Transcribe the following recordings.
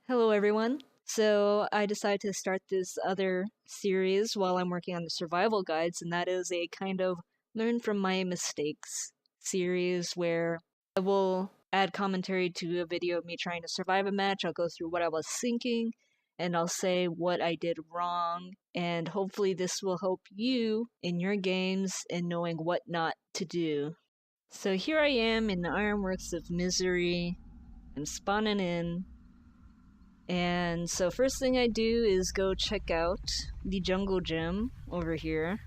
Hello, everyone. So, I decided to start this other series while I'm working on the survival guides, and that is a kind of learn from my mistakes series where I will add commentary to a video of me trying to survive a match. I'll go through what I was thinking, and I'll say what I did wrong, and hopefully, this will help you in your games in knowing what not to do. So, here I am in the Ironworks of Misery. I'm spawning in. And so first thing I do is go check out the jungle gym over here.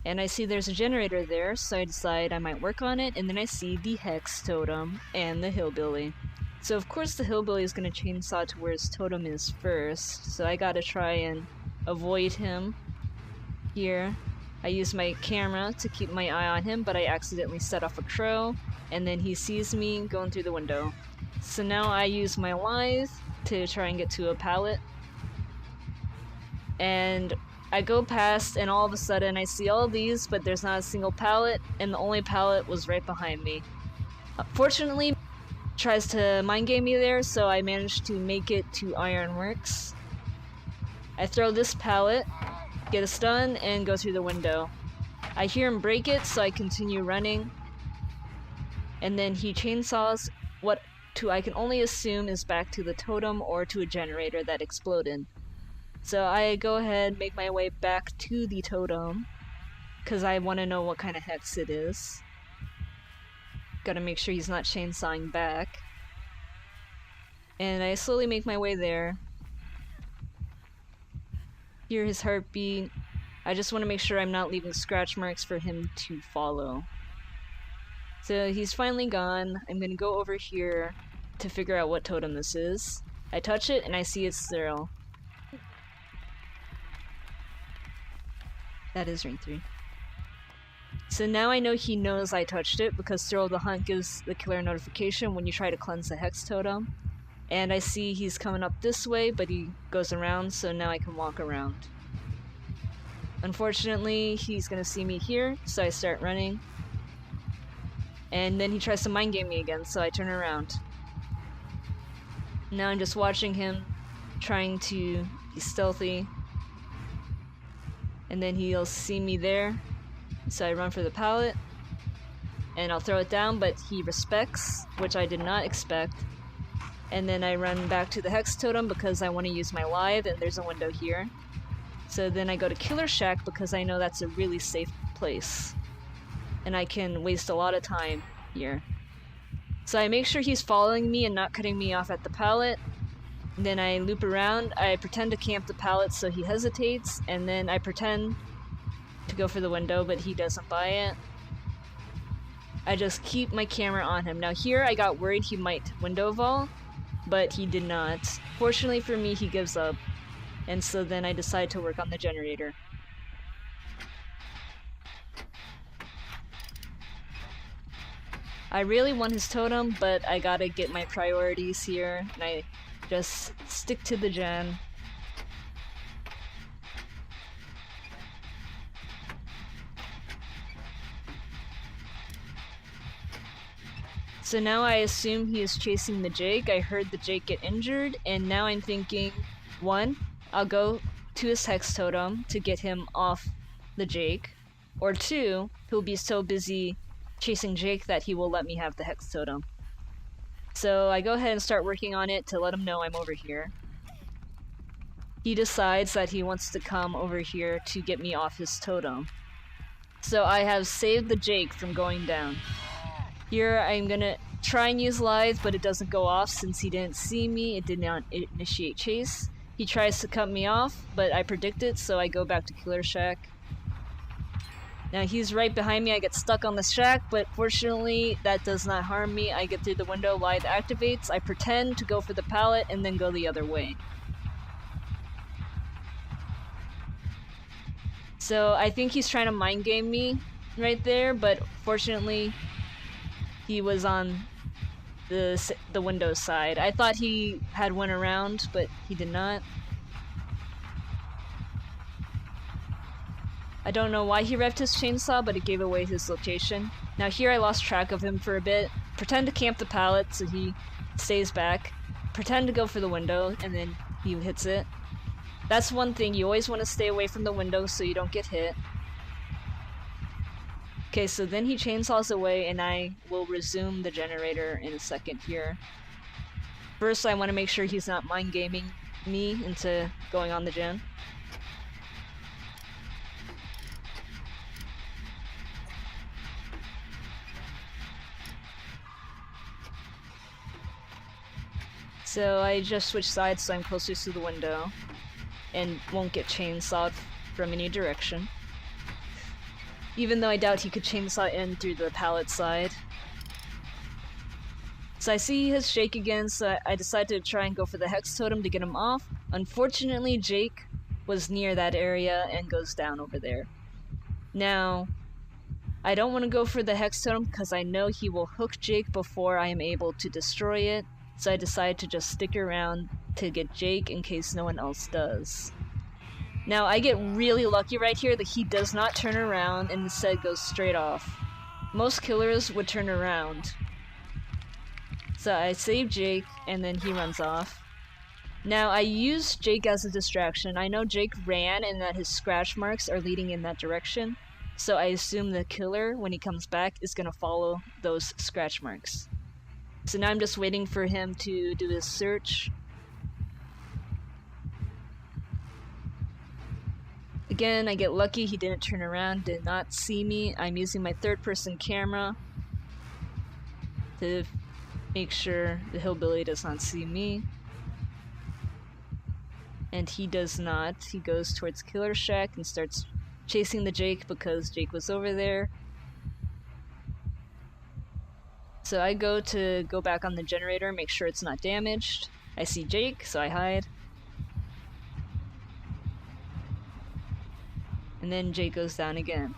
And I see there's a generator there, so I decide I might work on it, and then I see the hex totem and the hillbilly. So of course the hillbilly is going to chainsaw to where his totem is first, so I gotta try and avoid him here. I use my camera to keep my eye on him, but I accidentally set off a crow, and then he sees me going through the window. So now I use my lithe to try and get to a pallet, and I go past, and all of a sudden I see all these, but there's not a single pallet, and the only pallet was right behind me. Fortunately, tries to mind game me there, so I managed to make it to Ironworks. I throw this pallet, get a stun, and go through the window. I hear him break it, so I continue running, and then he chainsaws what I can only assume is back to the totem or to a generator that exploded. So I go ahead, make my way back to the totem, because I want to know what kind of hex it is. Gotta make sure he's not chainsawing back. And I slowly make my way there. Hear his heartbeat. I just want to make sure I'm not leaving scratch marks for him to follow. So he's finally gone. I'm gonna go over here to figure out what totem this is. I touch it and I see it's Cyril. That is ring 3. So now I know he knows I touched it because Cyril the Hunt gives the killer notification when you try to cleanse the hex totem. And I see he's coming up this way, but he goes around, so now I can walk around. Unfortunately, he's gonna see me here, so I start running. And then he tries to mind game me again, so I turn around. Now I'm just watching him, trying to be stealthy. And then he'll see me there, so I run for the pallet. And I'll throw it down, but he respects, which I did not expect. And then I run back to the hex totem because I want to use my lithe, and there's a window here. So then I go to Killer Shack because I know that's a really safe place. And I can waste a lot of time here. So I make sure he's following me and not cutting me off at the pallet. Then I loop around, I pretend to camp the pallet so he hesitates, and then I pretend to go for the window, but he doesn't buy it. I just keep my camera on him. Now here I got worried he might window vault, but he did not. Fortunately for me, he gives up. And so then I decide to work on the generator. I really want his totem, but I gotta get my priorities here, and I just stick to the gen. So now I assume he is chasing the Jake. I heard the Jake get injured, and now I'm thinking, 1, I'll go to his hex totem to get him off the Jake, or 2, he'll be so busy chasing Jake that he will let me have the hex totem. So I go ahead and start working on it to let him know I'm over here. He decides that he wants to come over here to get me off his totem. So I have saved the Jake from going down. Here I'm gonna try and use lithe, but it doesn't go off since he didn't see me. It did not initiate chase. He tries to cut me off, but I predict it, so I go back to Killer Shack. Now he's right behind me. I get stuck on the shack, but fortunately that does not harm me. I get through the window, lithe activates, I pretend to go for the pallet, and then go the other way. So I think he's trying to mind game me right there, but fortunately he was on the window side. I thought he had went around, but he did not. I don't know why he revved his chainsaw, but it gave away his location. Now here I lost track of him for a bit. Pretend to camp the pallet so he stays back. pretend to go for the window, and then he hits it. That's one thing, you always want to stay away from the window so you don't get hit. Okay, so then he chainsaws away, and I will resume the generator in a second here. First, I want to make sure he's not mind gaming me into going on the gen. So I just switch sides so I'm closer to the window and won't get chainsawed from any direction. Even though I doubt he could chainsaw in through the pallet side. So I see his Jake again, so I decide to try and go for the Hex Totem to get him off. Unfortunately, Jake was near that area and goes down over there. Now, I don't want to go for the Hex Totem because I know he will hook Jake before I am able to destroy it, so I decide to just stick around to get Jake in case no one else does. Now, I get really lucky right here that he does not turn around and instead goes straight off. Most killers would turn around. So I save Jake, and then he runs off. Now, I use Jake as a distraction. I know Jake ran and that his scratch marks are leading in that direction, so I assume the killer, when he comes back, is gonna follow those scratch marks. So now I'm just waiting for him to do his search. Again, I get lucky, he didn't turn around, did not see me. I'm using my third-person camera to make sure the hillbilly does not see me. And he does not. He goes towards Killer Shack and starts chasing the Jake because Jake was over there. So I go back on the generator, make sure it's not damaged. I see Jake, so I hide. And then Jake goes down again.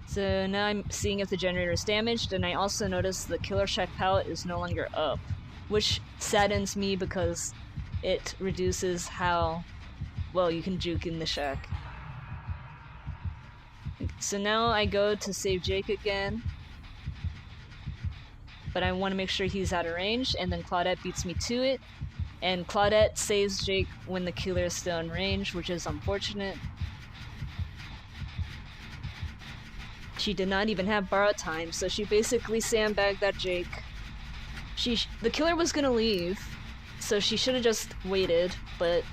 So now I'm seeing if the generator is damaged, and I also notice the Killer Shack pallet is no longer up, which saddens me because it reduces how well you can juke in the shack. So now I go to save Jake again, but I want to make sure he's out of range, and then Claudette beats me to it, and Claudette saves Jake when the killer is still in range, which is unfortunate. She did not even have borrow time, so she basically sandbagged that Jake. The killer was gonna leave, so she should have just waited, but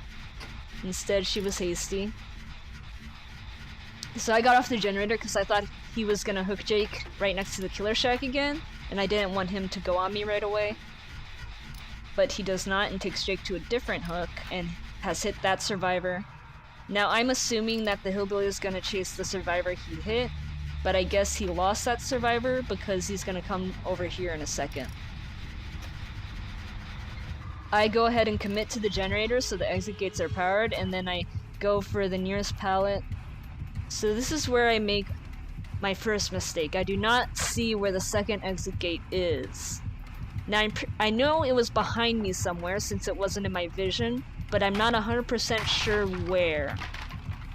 instead she was hasty. So I got off the generator because I thought he was gonna hook Jake right next to the Killer Shack again, and I didn't want him to go on me right away. But he does not and takes Jake to a different hook and has hit that survivor. Now I'm assuming that the hillbilly is gonna chase the survivor he hit, but I guess he lost that survivor because he's gonna come over here in a second. I go ahead and commit to the generator so the exit gates are powered, and then I go for the nearest pallet. So this is where I make my first mistake. I do not see where the second exit gate is. Now I know it was behind me somewhere since it wasn't in my vision, but I'm not 100% sure where.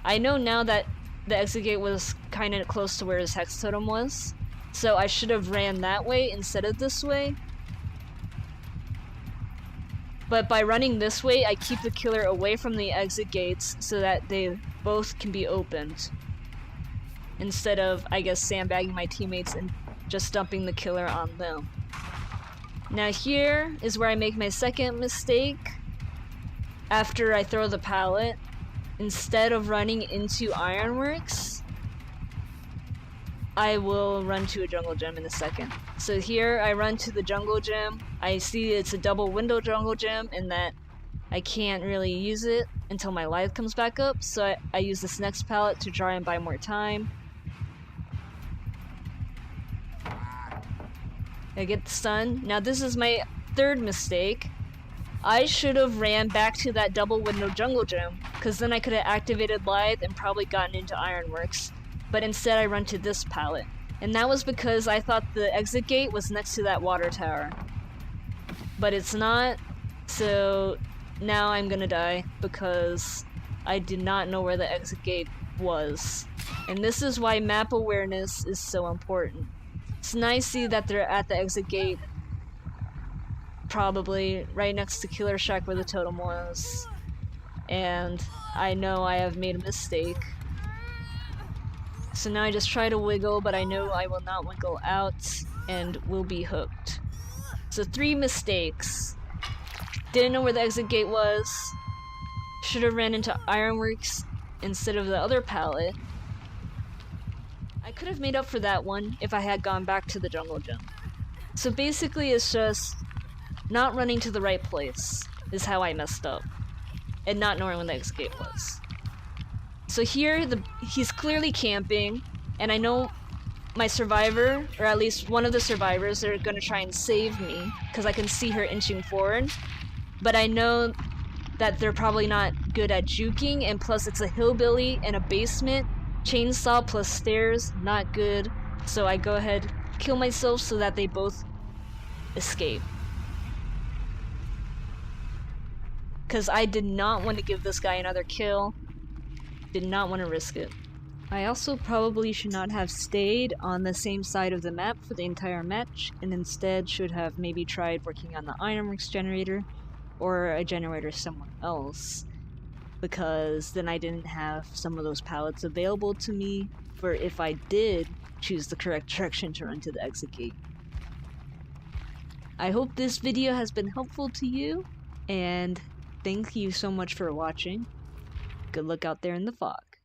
I know now that the exit gate was kind of close to where his Hex Totem was, so I should have ran that way instead of this way. But by running this way, I keep the killer away from the exit gates so that they both can be opened, instead of, I guess, sandbagging my teammates and just dumping the killer on them. Now here is where I make my second mistake. After I throw the pallet, instead of running into Ironworks, I will run to a jungle gym in a second. So here I run to the jungle gym. I see it's a double window jungle gym and that I can't really use it until my life comes back up, so I use this next pallet to try and buy more time. I get the stun. Now this is my third mistake. I should have ran back to that double window jungle gym, because then I could have activated Lithe and probably gotten into Ironworks. But instead I run to this pallet. And that was because I thought the exit gate was next to that water tower. But it's not, so now I'm gonna die because I did not know where the exit gate was. And this is why map awareness is so important. It's nice to see that they're at the exit gate probably right next to Killer Shack where the totem was. And I know I have made a mistake. So now I just try to wiggle, but I know I will not wiggle out and will be hooked. So 3 mistakes. Didn't know where the exit gate was. Should have ran into Ironworks instead of the other pallet. I could have made up for that one if I had gone back to the jungle gym. So basically it's just not running to the right place is how I messed up. And not knowing when the exit gate was. So here, he's clearly camping, and I know my survivor, or at least one of the survivors, are gonna try and save me, because I can see her inching forward. But I know that they're probably not good at juking, and plus it's a hillbilly and a basement, chainsaw plus stairs, not good. So I go ahead, kill myself so that they both escape. Because I did not want to give this guy another kill. Did not want to risk it. I also probably should not have stayed on the same side of the map for the entire match, and instead should have maybe tried working on the Ironworks generator, or a generator somewhere else, because then I didn't have some of those pallets available to me for if I did choose the correct direction to run to the exit gate. I hope this video has been helpful to you, and thank you so much for watching. Good luck out there in the fog.